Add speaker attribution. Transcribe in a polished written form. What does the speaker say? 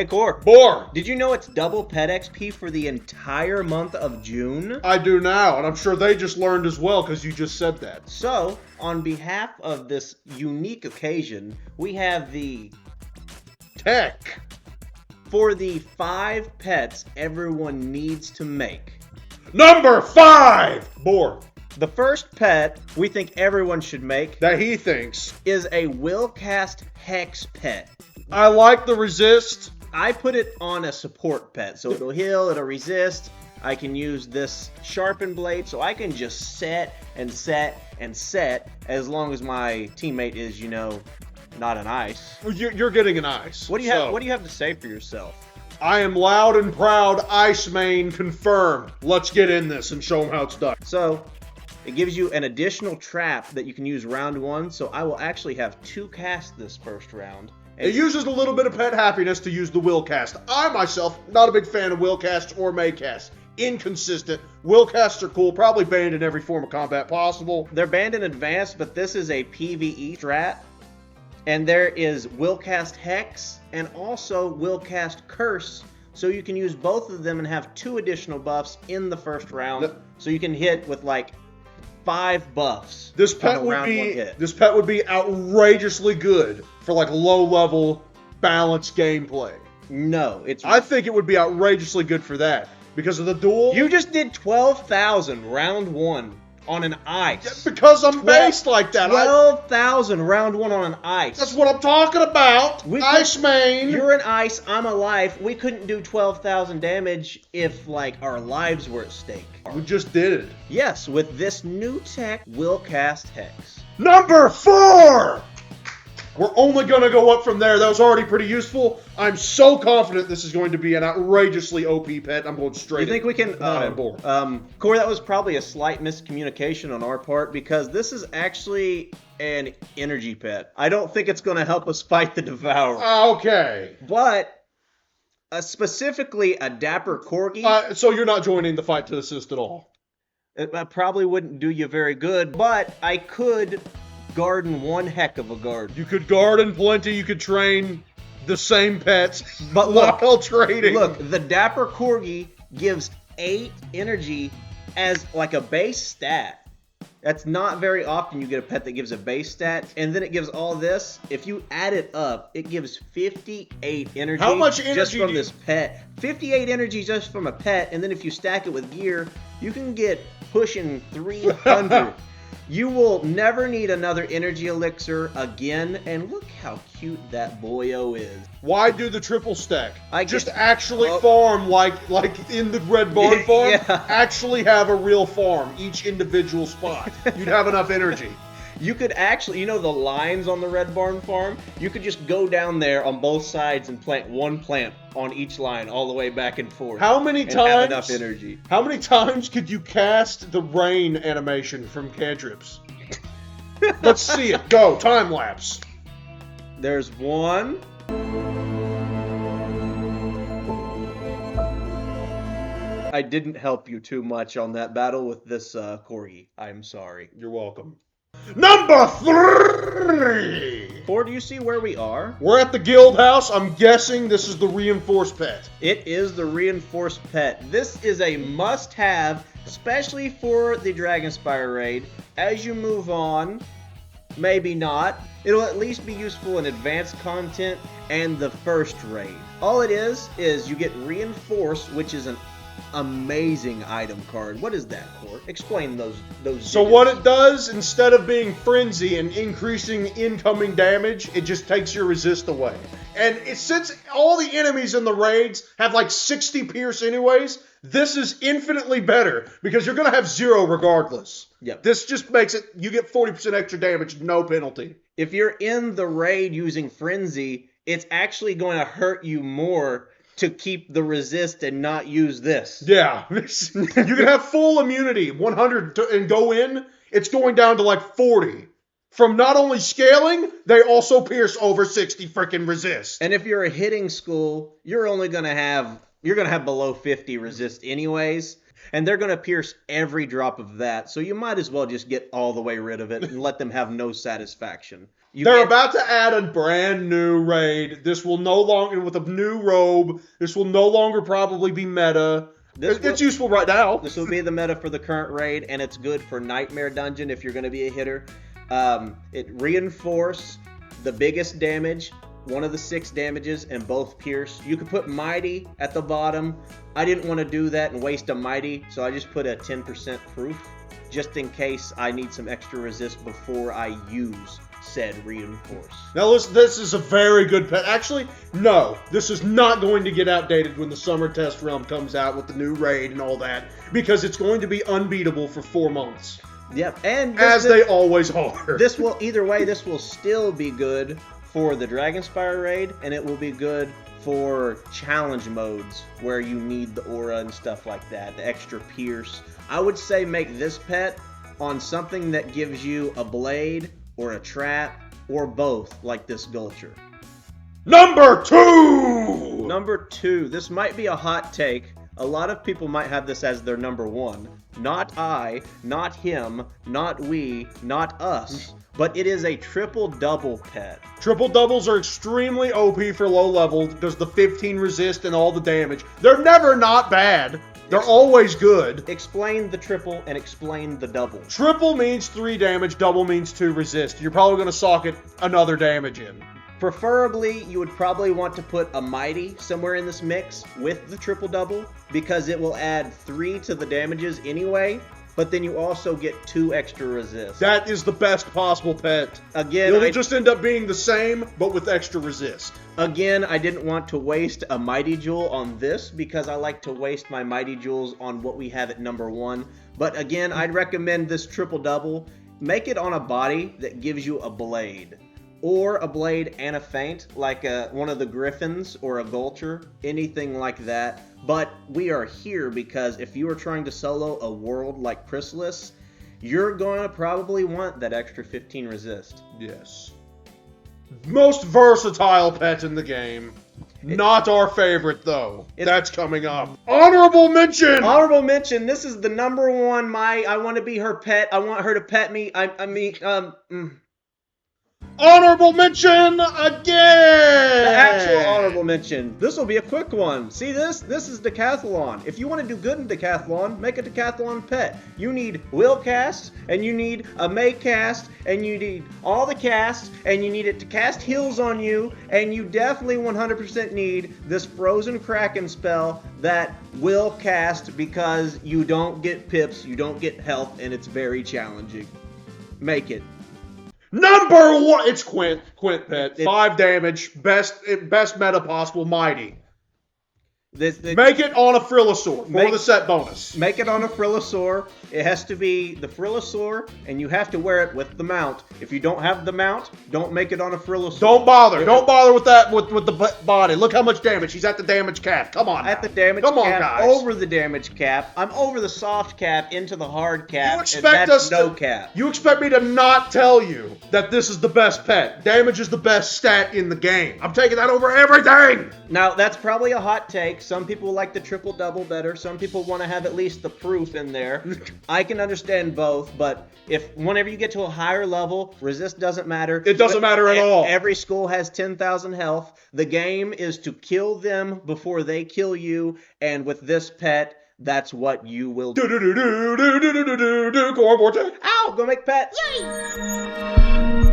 Speaker 1: Hey, Kore.
Speaker 2: Boar!
Speaker 1: Did you know it's double pet XP for the entire month of June?
Speaker 2: I do now, and I'm sure they just learned as well because you just said that.
Speaker 1: So, on behalf of this unique occasion, we have the
Speaker 2: Tech.
Speaker 1: for the 5 pets everyone needs to make.
Speaker 2: Number 5! Boar.
Speaker 1: The first pet we think everyone should make
Speaker 2: That he thinks.
Speaker 1: is a Willcast Hex pet.
Speaker 2: I like the resist.
Speaker 1: I put it on a support pet, so it'll heal, it'll resist. I can use this sharpened blade, so I can just set and set and set as long as my teammate is, not an ice.
Speaker 2: You're getting an ice.
Speaker 1: What do you have? What do you have to say for yourself?
Speaker 2: I am loud and proud. Ice main confirmed. Let's get in this and show them how it's done.
Speaker 1: So, it gives you an additional trap that you can use round 1. So I will actually have 2 casts this first round.
Speaker 2: It uses a little bit of pet happiness to use the will cast. I myself, not a big fan of will casts or may casts. Inconsistent. Will casts are cool, probably banned in every form of combat possible.
Speaker 1: They're banned in advanced, but this is a PvE strat. And there is Willcast Hex and also Willcast Curse. So you can use both of them and have 2 additional buffs in the first round. So you can hit with like 5 buffs.
Speaker 2: This pet would be outrageously good for like low level balanced gameplay.
Speaker 1: No,
Speaker 2: I think it would be outrageously good for that because of the duel.
Speaker 1: You just did 12,000 round 1 on an ice.
Speaker 2: Yeah, because I'm based like that.
Speaker 1: 12,000 round 1 on an ice.
Speaker 2: That's what I'm talking about. Ice main.
Speaker 1: You're an ice. I'm a life. We couldn't do 12,000 damage if like our lives were at stake.
Speaker 2: We just did it.
Speaker 1: Yes, with this new tech, Willcast Hex.
Speaker 2: Number 4! We're only going to go up from there. That was already pretty useful. I'm so confident this is going to be an outrageously OP pet. I'm going straight.
Speaker 1: You think we can... Kore, that was probably a slight miscommunication on our part because this is actually an energy pet. I don't think it's going to help us fight the Devourer.
Speaker 2: Okay.
Speaker 1: But... specifically a dapper corgi.
Speaker 2: So you're not joining the fight to assist at all?
Speaker 1: It probably wouldn't do you very good, but I could garden one heck of a garden.
Speaker 2: You could garden plenty, you could train the same pets,
Speaker 1: but look,
Speaker 2: while trading.
Speaker 1: Look, the dapper corgi gives 8 energy as like a base stat. That's not very often you get a pet that gives a base stat, and then it gives all this. If you add it up, it gives 58 energy.
Speaker 2: How much energy
Speaker 1: just from this pet? 58 energy just from a pet, and then if you stack it with gear, you can get pushing 300. You will never need another energy elixir again, and look how cute that boyo is.
Speaker 2: Why do the triple stack? Actually farm like in the Red Barn farm.
Speaker 1: Yeah.
Speaker 2: Actually have a real farm, each individual spot. You'd have enough energy.
Speaker 1: You could actually, the lines on the Red Barn farm? You could just go down there on both sides and plant one plant on each line all the way back and forth.
Speaker 2: How many times?
Speaker 1: Have enough energy.
Speaker 2: How many times could you cast the rain animation from cantrips? Let's see it. Go. Time lapse.
Speaker 1: There's one. I didn't help you too much on that battle with this corgi. I'm sorry.
Speaker 2: You're welcome. Number 3!
Speaker 1: Kore, do you see where we are?
Speaker 2: We're at the guild house. I'm guessing this is the reinforced pet.
Speaker 1: It is the reinforced pet. This is a must-have, especially for the Dragonspire raid. As you move on, maybe not. It'll at least be useful in advanced content and the first raid. All it is you get reinforced, which is an amazing item card. What is that, Kore? Explain those.
Speaker 2: So what it does, instead of being frenzy and increasing incoming damage, it just takes your resist away. And since all the enemies in the raids have like 60 pierce anyways, this is infinitely better because you're going to have 0 regardless.
Speaker 1: Yep.
Speaker 2: This just makes it, you get 40% extra damage, no penalty.
Speaker 1: If you're in the raid using frenzy, it's actually going to hurt you more to keep the resist and not use this.
Speaker 2: Yeah. You can have full immunity, 100, and go in. It's going down to like 40. From not only scaling, they also pierce over 60 freaking resist.
Speaker 1: And if you're a hitting school, you're only going to have below 50 resist anyways. And they're going to pierce every drop of that. So you might as well just get all the way rid of it and let them have no satisfaction.
Speaker 2: They're about to add a brand new raid. This will no longer, with a new robe, this will no longer probably be meta. It's useful right now.
Speaker 1: This will be the meta for the current raid, and it's good for Nightmare Dungeon if you're going to be a hitter. It reinforce the biggest damage, one of the 6 damages, and both pierce. You could put Mighty at the bottom. I didn't want to do that and waste a Mighty, so I just put a 10% proof, just in case I need some extra resist before I use said reinforce.
Speaker 2: Now listen, this is a very good pet. Actually, no, this is not going to get outdated when the summer test realm comes out with the new raid and all that, because it's going to be unbeatable for 4 months.
Speaker 1: Yep, and
Speaker 2: they always are.
Speaker 1: This will, either way, this will still be good for the Dragonspire raid, and it will be good for challenge modes where you need the aura and stuff like that, the extra pierce. I would say make this pet on something that gives you a blade or a trap or both, like this Gulcher.
Speaker 2: Number 2!
Speaker 1: Number 2. This might be a hot take. A lot of people might have this as their number 1. Not I, not him, not we, not us. But it is a triple-double pet.
Speaker 2: Triple-doubles are extremely OP for low level. There's the 15 resist and all the damage. They're never not bad. They're always good.
Speaker 1: Explain the triple and explain the double.
Speaker 2: Triple means 3 damage, double means 2 resist. You're probably going to socket another damage in.
Speaker 1: Preferably, you would probably want to put a Mighty somewhere in this mix with the triple-double, because it will add 3 to the damages anyway, but then you also get 2 extra resist.
Speaker 2: That is the best possible pet.
Speaker 1: Again,
Speaker 2: it'll just end up being the same, but with extra resist.
Speaker 1: Again, I didn't want to waste a Mighty Jewel on this, because I like to waste my Mighty Jewels on what we have at number 1. But again, I'd recommend this triple-double. Make it on a body that gives you a blade. Or a blade and a feint, like one of the Griffins or a Gulcher, anything like that. But we are here because if you are trying to solo a world like Chrysalis, you're going to probably want that extra 15 resist.
Speaker 2: Yes. Most versatile pet in the game. Not our favorite, though. That's coming up. Honorable mention!
Speaker 1: Honorable mention. This is the number 1. I want to be her pet. I want her to pet me.
Speaker 2: Honorable mention again!
Speaker 1: The actual honorable mention. This will be a quick one. See this? This is Decathlon. If you want to do good in Decathlon, make a Decathlon pet. You need will cast, and you need a May cast, and you need all the casts, and you need it to cast heals on you, and you definitely 100% need this Frozen Kraken spell that will cast, because you don't get pips, you don't get health, and it's very challenging. Make it.
Speaker 2: Number 1, it's Quint pet. 5 damage, best meta possible, Mighty. Make it on a Frillosaur for the set bonus.
Speaker 1: Make it on a Frillosaur. It has to be the Frillosaur, and you have to wear it with the mount. If you don't have the mount, don't make it on a Frillosaur.
Speaker 2: Don't bother. Don't bother with that with the body. Look how much damage. He's at the damage cap. Come on.
Speaker 1: At the damage cap. Come on, guys. Over the damage cap. I'm over the soft cap into the hard cap.
Speaker 2: You expect us
Speaker 1: no cap.
Speaker 2: You expect me to not tell you that this is the best pet? Damage is the best stat in the game. I'm taking that over everything.
Speaker 1: Now, that's probably a hot take. Some people like the triple-double better. Some people want to have at least the proof in there. I can understand both, but whenever you get to a higher level, resist doesn't matter.
Speaker 2: It doesn't matter at all.
Speaker 1: Every school has 10,000 health. The game is to kill them before they kill you, and with this pet, that's what you will do.
Speaker 2: Core and Boar.
Speaker 1: Ow! Go make pets! Yay!